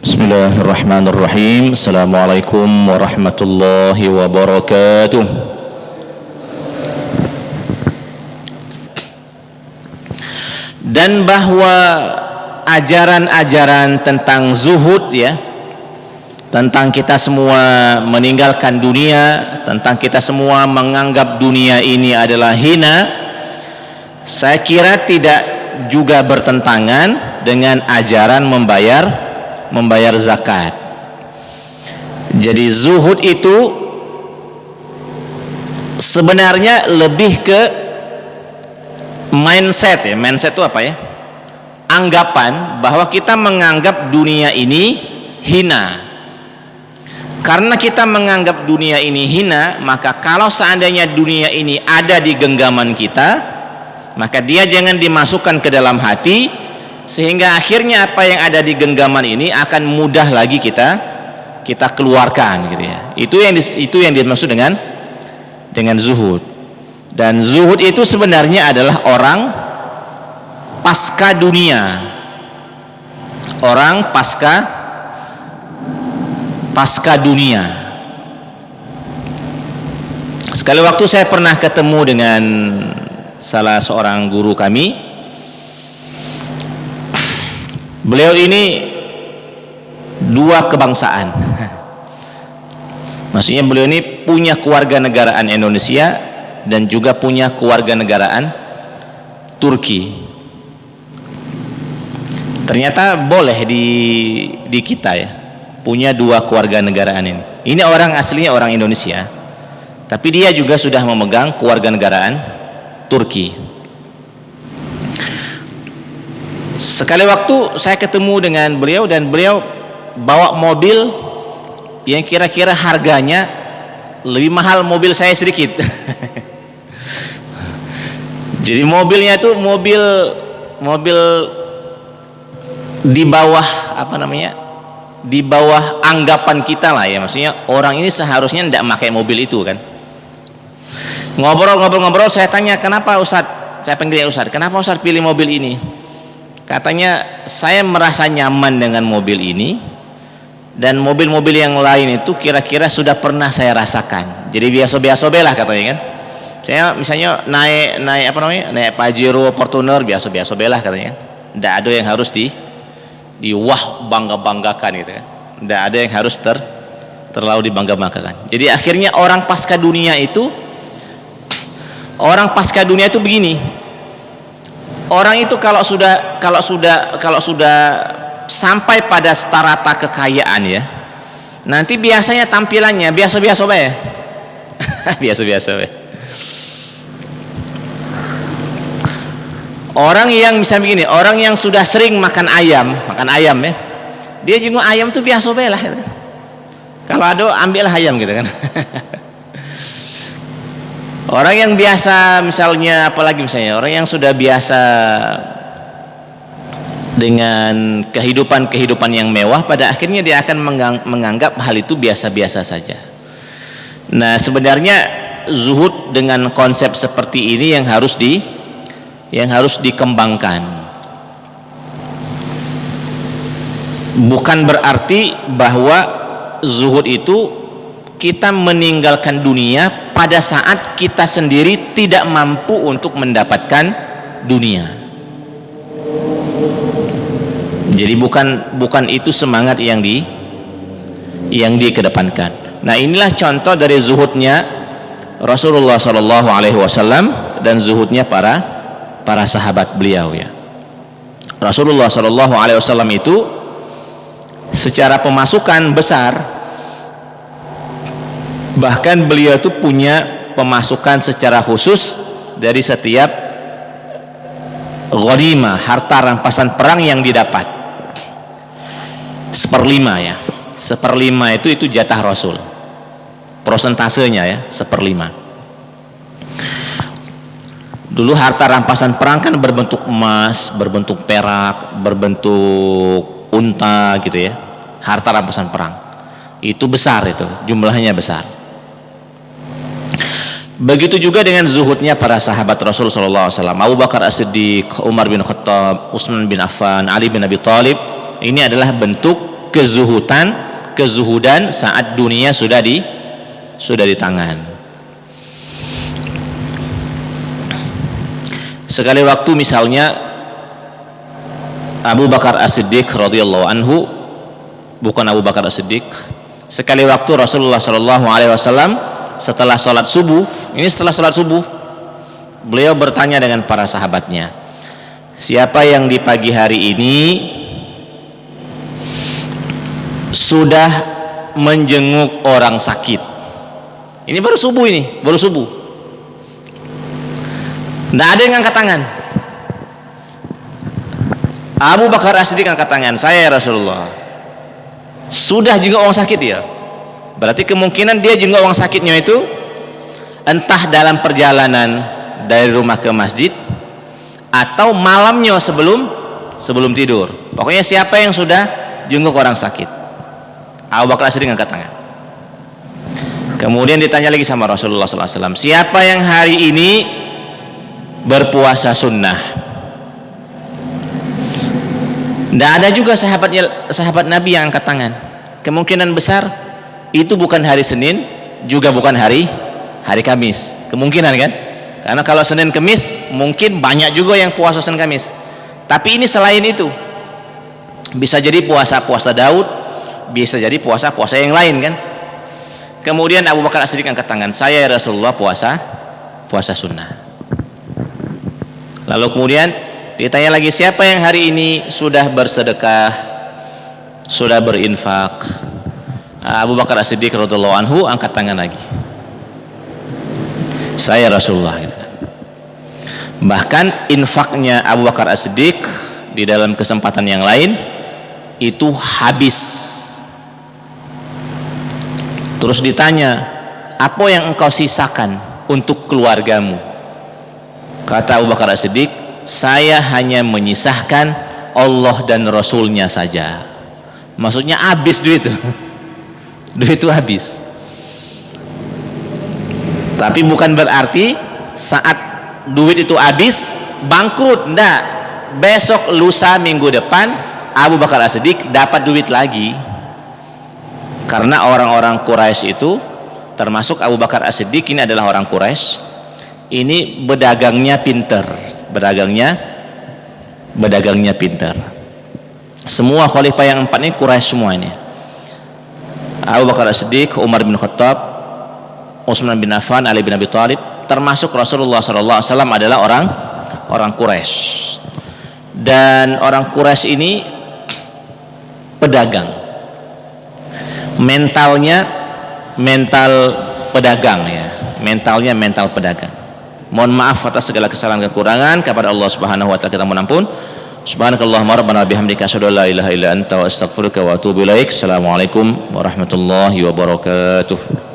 Bismillahirrahmanirrahim. Assalamualaikum warahmatullahi wabarakatuh. Dan bahwa ajaran-ajaran tentang zuhud, ya, tentang kita semua meninggalkan dunia, tentang kita semua menganggap dunia ini adalah hina, saya kira tidak juga bertentangan dengan ajaran membayar zakat. Jadi zuhud itu sebenarnya lebih ke mindset, ya. Mindset itu apa, ya? Anggapan bahwa kita menganggap dunia ini hina. Karena kita menganggap dunia ini hina, maka kalau seandainya dunia ini ada di genggaman kita, maka dia jangan dimasukkan ke dalam hati, sehingga akhirnya apa yang ada di genggaman ini akan mudah lagi kita keluarkan, gitu ya. Itu yang dimaksud dengan zuhud. Dan zuhud itu sebenarnya adalah orang pasca dunia, orang pasca dunia. Sekali waktu saya pernah ketemu dengan salah seorang guru kami. Beliau ini dua kebangsaan. Maksudnya beliau ini punya kewarganegaraan Indonesia dan juga punya kewarganegaraan Turki. Ternyata boleh di kita, ya, punya dua kewarganegaraan ini. Ini orang aslinya orang Indonesia, tapi dia juga sudah memegang kewarganegaraan Turki. Sekali waktu saya ketemu dengan beliau, dan beliau bawa mobil yang kira-kira harganya lebih mahal mobil saya sedikit. Jadi mobilnya itu mobil di bawah di bawah anggapan kita lah, ya. Maksudnya orang ini seharusnya tidak pakai mobil itu, kan. Ngobrol, saya tanya, kenapa Ustaz, saya panggilnya Ustaz, kenapa Ustaz pilih mobil ini? Katanya, saya merasa nyaman dengan mobil ini, dan mobil-mobil yang lain itu kira-kira sudah pernah saya rasakan. Jadi biasa-biasa lah, katanya, kan. Saya misalnya naik Pajero, Fortuner, biasa-biasa lah, katanya. Tidak ada yang harus wah bangga-banggakan, gitu, kan. Tidak ada yang harus terlalu dibangga-banggakan. Jadi akhirnya orang pasca dunia itu begini. Orang itu kalau sudah sampai pada strata kekayaan, ya, nanti biasanya tampilannya biasa-biasa ya. Biasa-biasa ya. Orang yang bisa begini, orang yang sudah sering makan ayam, ya, dia juga ayam tuh biasa lah. Gitu. Kalau ada ambil ayam, gitu, kan. Orang yang biasa, misalnya, apalagi misalnya orang yang sudah biasa dengan kehidupan yang mewah, pada akhirnya dia akan menganggap hal itu biasa-biasa saja. Nah, sebenarnya zuhud dengan konsep seperti ini yang harus dikembangkan. Bukan berarti bahwa zuhud itu kita meninggalkan dunia pada saat kita sendiri tidak mampu untuk mendapatkan dunia. Jadi bukan itu semangat yang dikedepankan. Nah, inilah contoh dari zuhudnya Rasulullah SAW dan zuhudnya para sahabat beliau, ya. Rasulullah SAW itu secara pemasukan besar. Bahkan beliau itu punya pemasukan secara khusus dari setiap ghanimah, harta rampasan perang yang didapat. 1/5, ya. 1/5 itu jatah Rasul. Prosentasenya, ya, 1/5. Dulu harta rampasan perang kan berbentuk emas, berbentuk perak, berbentuk unta, gitu, ya. Harta rampasan perang itu besar, itu jumlahnya besar. Begitu juga dengan zuhudnya para sahabat Rasul sallallahu alaihi wasallam. Abu Bakar As-Siddiq, Umar bin Khattab, Utsman bin Affan, Ali bin Abi Thalib. Ini adalah bentuk kezuhudan saat dunia sudah di tangan. Sekali waktu misalnya Abu Bakar As-Siddiq radhiyallahu anhu, bukan Abu Bakar As-Siddiq, sekali waktu Rasulullah sallallahu alaihi wasallam setelah sholat subuh, beliau bertanya dengan para sahabatnya, siapa yang di pagi hari ini sudah menjenguk orang sakit? Ini baru subuh. Tidak ada yang angkat tangan. Abu Bakar As-Siddiq angkat tangan, saya ya Rasulullah. Sudah jenguk orang sakit ya? Berarti kemungkinan dia jenguk orang sakitnya itu entah dalam perjalanan dari rumah ke masjid atau malamnya sebelum tidur. Pokoknya siapa yang sudah jenguk orang sakit? Abu Bakar As-Siddiq angkat tangan. Kemudian ditanya lagi sama Rasulullah SAW, siapa yang hari ini berpuasa sunnah? Tidak ada juga sahabat Nabi yang angkat tangan. Kemungkinan besar itu bukan hari Senin, juga bukan hari Kamis. Kemungkinan kan? Karena kalau Senin Kamis mungkin banyak juga yang puasa Senin Kamis. Tapi ini selain itu, bisa jadi puasa Daud, bisa jadi puasa yang lain kan. Kemudian Abu Bakar As-Siddiq angkat tangan, saya ya Rasulullah puasa sunnah. Lalu kemudian ditanya lagi, siapa yang hari ini sudah bersedekah, sudah berinfak? Abu Bakar As-Siddiq radhiyallahu anhu angkat tangan lagi, saya Rasulullah gitu. Bahkan infaknya Abu Bakar As-Siddiq di dalam kesempatan yang lain itu habis. Terus ditanya, apa yang engkau sisakan untuk keluargamu? Kata Abu Bakar As-Siddiq, saya hanya menyisahkan Allah dan Rasulnya saja. Maksudnya habis duit itu habis. Tapi bukan berarti saat duit itu habis bangkrut, enggak. Besok, lusa, minggu depan Abu Bakar As-Siddiq dapat duit lagi. Karena orang-orang Quraisy itu, termasuk Abu Bakar As-Siddiq ini adalah orang Quraisy, ini bedagangnya pinter. Semua khalifah yang 4 ini Quraisy semuanya. Abu Bakar As-Siddiq, Umar bin Khattab, Utsman bin Affan, Ali bin Abi Thalib, termasuk Rasulullah SAW adalah orang Quraisy. Dan orang Quraisy ini pedagang. Mentalnya mental pedagang ya. Mental pedagang. Mohon maaf atas segala kesalahan dan kekurangan, kepada Allah Subhanahu wa taala kita mohon ampun. Subhanakallahumma rabbana bihamdika asyhadu an la ilaha illa anta wa astaghfiruka wa atubu ilaik. Assalamualaikum warahmatullahi wabarakatuh.